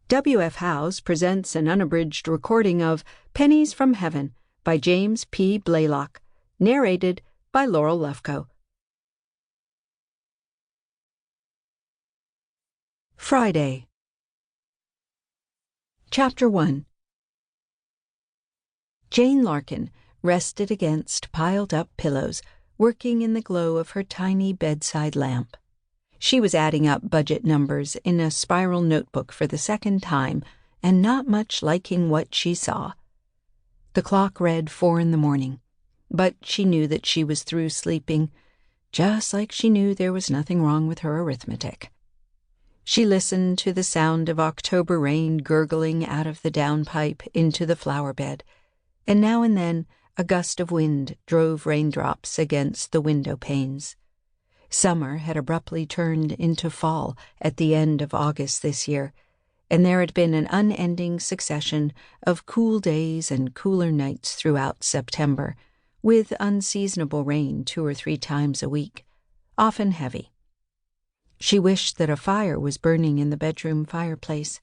W.F. House presents an unabridged recording of Pennies from Heaven by James P. Blaylock, narrated by Laurel Lefkow. Friday. Chapter 1. Jane Larkin rested against piled-up pillows, working in the glow of her tiny bedside lamp. She was adding up budget numbers in a spiral notebook for the second time, and not much liking what she saw. The clock read 4 a.m, but she knew that she was through sleeping, just like she knew there was nothing wrong with her arithmetic. She listened to the sound of October rain gurgling out of the downpipe into the flower bed, and now and then a gust of wind drove raindrops against the window panes. Summer had abruptly turned into fall at the end of August this year, and there had been an unending succession of cool days and cooler nights throughout September, with unseasonable rain 2 or 3 times a week, often heavy. She wished that a fire was burning in the bedroom fireplace,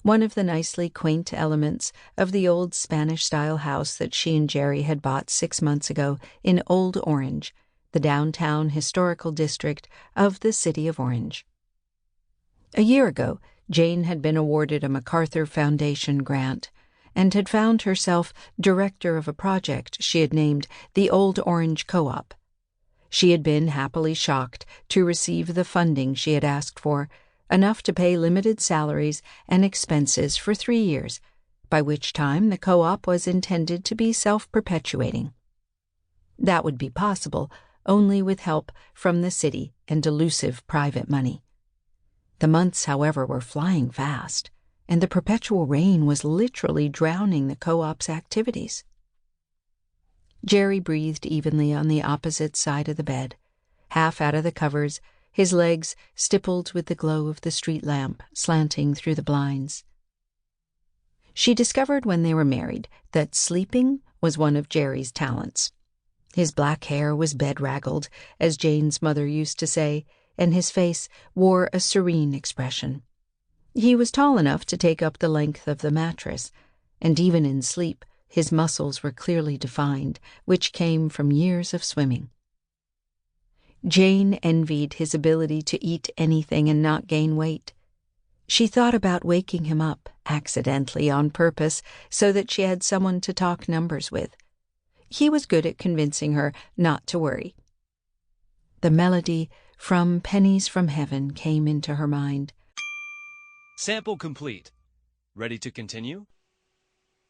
one of the nicely quaint elements of the old Spanish-style house that she and Jerry had bought 6 months ago in Old Orange, the downtown historical district of the city of Orange. A year ago, Jane had been awarded a MacArthur Foundation grant and had found herself director of a project she had named the Old Orange Co-op. She had been happily shocked to receive the funding she had asked for, enough to pay limited salaries and expenses for 3 years, by which time the co-op was intended to be self-perpetuating. That would be possible only with help from the city and elusive private money. The months, however, were flying fast, and the perpetual rain was literally drowning the co-op's activities. Jerry breathed evenly on the opposite side of the bed, half out of the covers, his legs stippled with the glow of the street lamp slanting through the blinds. She discovered when they were married that sleeping was one of Jerry's talents. His black hair was bedraggled, as Jane's mother used to say, and his face wore a serene expression. He was tall enough to take up the length of the mattress, and even in sleep his muscles were clearly defined, which came from years of swimming. Jane envied his ability to eat anything and not gain weight. She thought about waking him up, accidentally on purpose, so that she had someone to talk numbers with. He was good at convincing her not to worry. The melody from Pennies from Heaven came into her mind. Sample complete. Ready to continue?